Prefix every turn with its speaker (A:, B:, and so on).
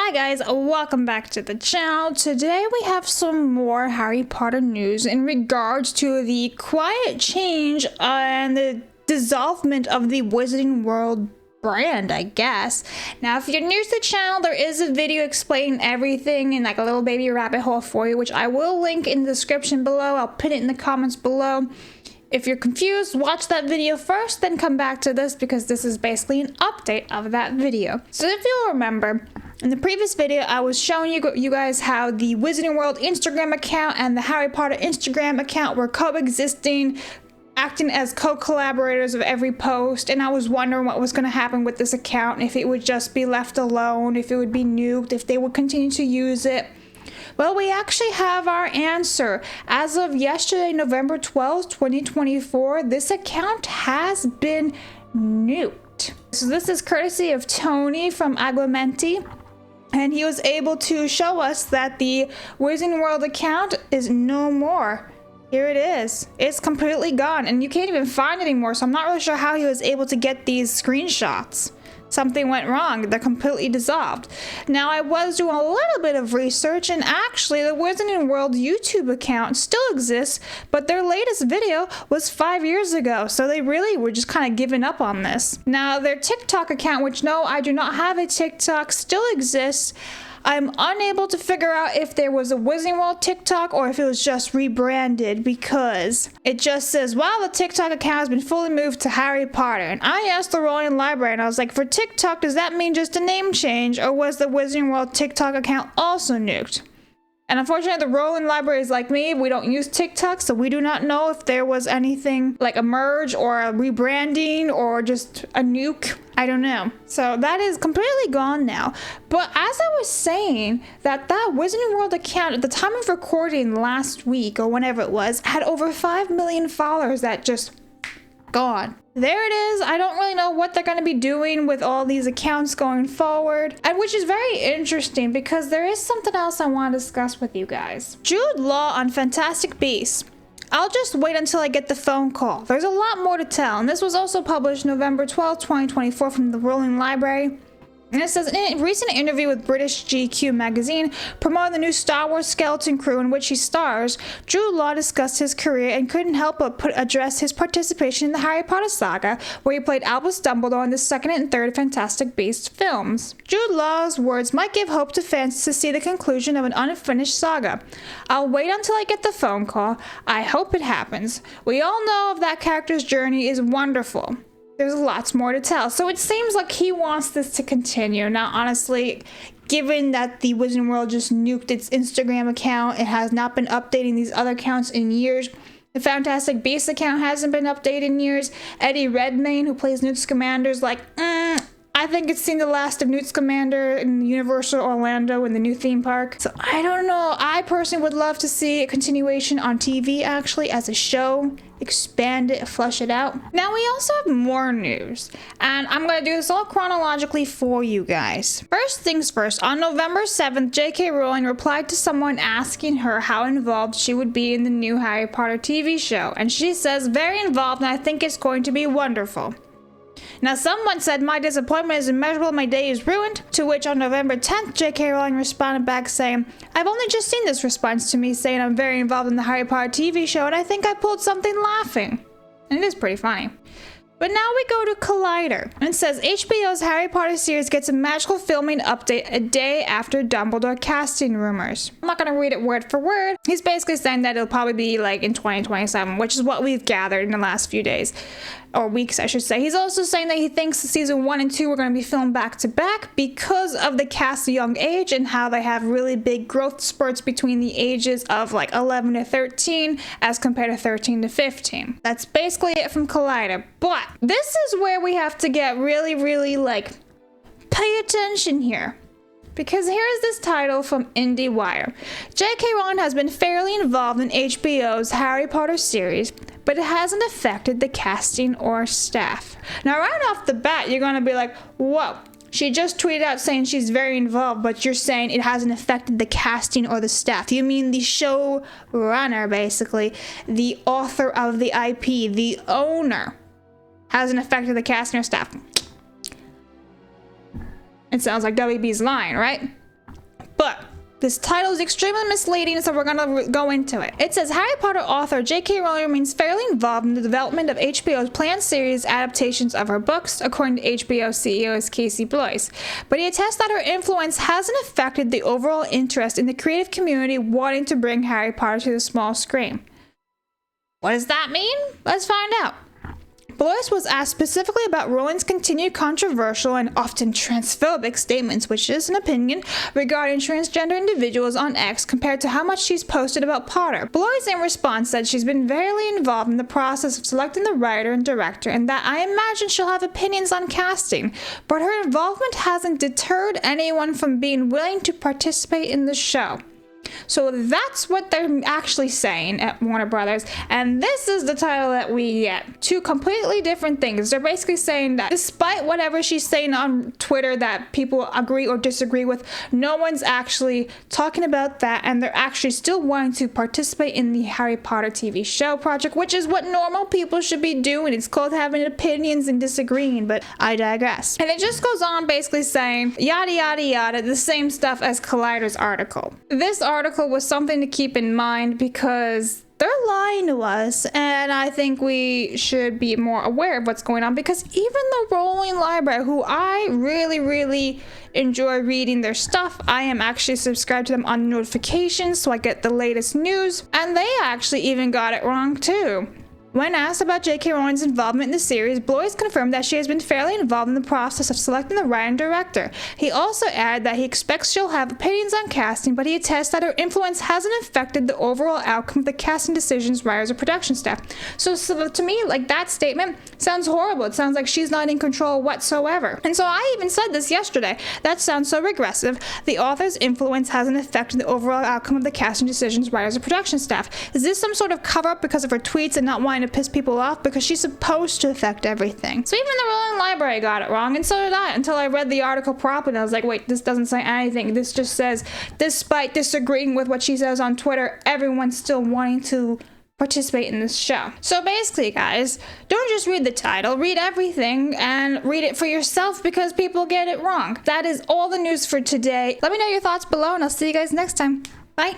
A: Hi guys, welcome back to the channel. Today we have some more Harry Potter news in regards to the quiet change and the dissolvement of the Wizarding World brand, I guess. Now, if you're new to the channel, there is a video explaining everything in like a little baby rabbit hole for you, which I will link in the description below. I'll put it in the comments below. If you're confused, watch that video first, then come back to this because this is basically an update of that video. So if you'll remember, in the previous video, I was showing you guys how the Wizarding World Instagram account and the Harry Potter Instagram account were coexisting, acting as co-collaborators of every post, and I was wondering what was going to happen with this account, if it would just be left alone, if it would be nuked, if they would continue to use it. Well, we actually have our answer. As of yesterday, November 12th, 2024, this account has been nuked. So this is courtesy of Tony from Aguamenti, and he was able to show us that the Wizarding World account is no more. Here it is. It's completely gone, and you can't even find it anymore, so I'm not really sure how he was able to get these screenshots. Something went wrong. They're completely dissolved. Now, I was doing a little bit of research, and actually the Wizarding World YouTube account still exists, but their latest video was 5 years ago, so they really were just kind of giving up on this. Now, their TikTok account, which no, I do not have a TikTok, still exists. I'm unable to figure out if there was a Wizarding World TikTok or if it was just rebranded, because it just says, wow, the TikTok account has been fully moved to Harry Potter. And I asked the Rolling Library, and I was like, for TikTok, does that mean just a name change, or was the Wizarding World TikTok account also nuked? And unfortunately, the Rolling Library is like me. We don't use TikTok, so we do not know if there was anything like a merge or a rebranding or just a nuke. I don't know. So that is completely gone now. But as I was saying, that Wizarding World account at the time of recording last week or whenever it was had over 5 million followers that just gone. There it is. I don't really know what they're going to be doing with all these accounts going forward, and which is very interesting because there is something else I want to discuss with you guys. Jude Law on Fantastic Beasts. I'll just wait until I get the phone call. There's a lot more to tell, and this was also published November 12, 2024 from the Rolling Library. And it says, in a recent interview with British GQ magazine promoting the new Star Wars Skeleton Crew in which he stars, Jude Law discussed his career and couldn't help but address his participation in the Harry Potter saga, where he played Albus Dumbledore in the second and third Fantastic Beasts films. Jude Law's words might give hope to fans to see the conclusion of an unfinished saga. I'll wait until I get the phone call. I hope it happens. We all know of that character's journey is wonderful. There's lots more to tell. So it seems like he wants this to continue. Now, honestly, given that the Wizarding World just nuked its Instagram account, it has not been updating these other accounts in years. The Fantastic Beasts account hasn't been updated in years. Eddie Redmayne, who plays Newt Scamander's like, I think it's seen the last of Newt Scamander in Universal Orlando in the new theme park. So I don't know. I personally would love to see a continuation on TV, actually, as a show. Expand it, flesh it out. Now we also have more news, and I'm going to do this all chronologically for you guys. First things first, on November 7th, JK Rowling replied to someone asking her how involved she would be in the new Harry Potter TV show, and she says, very involved, and I think it's going to be wonderful. Now, someone said, my disappointment is immeasurable, my day is ruined, to which on November 10th, JK Rowling responded back saying, I've only just seen this response to me saying I'm very involved in the Harry Potter TV show, and I think I pulled something laughing. And it is pretty funny. But now we go to Collider, and it says HBO's Harry Potter series gets a magical filming update a day after Dumbledore casting rumors. I'm not going to read it word for word. He's basically saying that it'll probably be like in 2027, which is what we've gathered in the last few days. Or weeks, I should say. He's also saying that he thinks season 1 and 2 are going to be filmed back to back because of the cast's young age and how they have really big growth spurts between the ages of like 11 to 13 as compared to 13 to 15. That's basically it from Collider. But this is where we have to get really like pay attention here. Because here is this title from IndieWire. J.K. Rowling has been fairly involved in HBO's Harry Potter series, but it hasn't affected the casting or staff. Now, right off the bat, you're going to be like, whoa, she just tweeted out saying she's very involved, but you're saying it hasn't affected the casting or the staff. You mean the showrunner, basically, the author of the IP, the owner, hasn't affected the casting or staff. It sounds like WB's lying, right? But this title is extremely misleading, so we're gonna go into it. It says Harry Potter author J.K. Rowling remains fairly involved in the development of HBO's planned series adaptations of her books, according to HBO CEO Casey Bloys. But he attests that her influence hasn't affected the overall interest in the creative community wanting to bring Harry Potter to the small screen. What does that mean? Let's find out. Blois was asked specifically about Rowling's continued controversial and often transphobic statements, which is an opinion, regarding transgender individuals on X compared to how much she's posted about Potter. Blois in response said she's been very involved in the process of selecting the writer and director, and that I imagine she'll have opinions on casting, but her involvement hasn't deterred anyone from being willing to participate in the show. So that's what they're actually saying at Warner Brothers, and this is the title that we get. Two completely different things. They're basically saying that despite whatever she's saying on Twitter that people agree or disagree with, no one's actually talking about that, and they're actually still wanting to participate in the Harry Potter TV show project, which is what normal people should be doing. It's called having opinions and disagreeing, but I digress. And it just goes on basically saying yada yada yada, the same stuff as Collider's article. This article was something to keep in mind because they're lying to us, and I think we should be more aware of what's going on, because even the Rowling Library, who I really enjoy reading their stuff, I am actually subscribed to them on notifications so I get the latest news, and they actually even got it wrong too. When asked about J.K. Rowling's involvement in the series, Blois confirmed that she has been fairly involved in the process of selecting the writer and director. He also added that he expects she'll have opinions on casting, but he attests that her influence hasn't affected the overall outcome of the casting decisions, writers, or production staff. So to me, like, that statement sounds horrible. It sounds like she's not in control whatsoever. And so I even said this yesterday. That sounds so regressive. The author's influence hasn't affected the overall outcome of the casting decisions, writers, or production staff. Is this some sort of cover-up because of her tweets and not wanting to piss people off? Because she's supposed to affect everything. So even the Rowling Library got it wrong, and so did I, until I read the article properly. I was like, wait, this doesn't say anything. This just says, despite disagreeing with what she says on Twitter, everyone's still wanting to participate in this show. So basically, guys, don't just read the title, read everything and read it for yourself, because people get it wrong. That is all the news for today. Let me know your thoughts below, and I'll see you guys next time. Bye.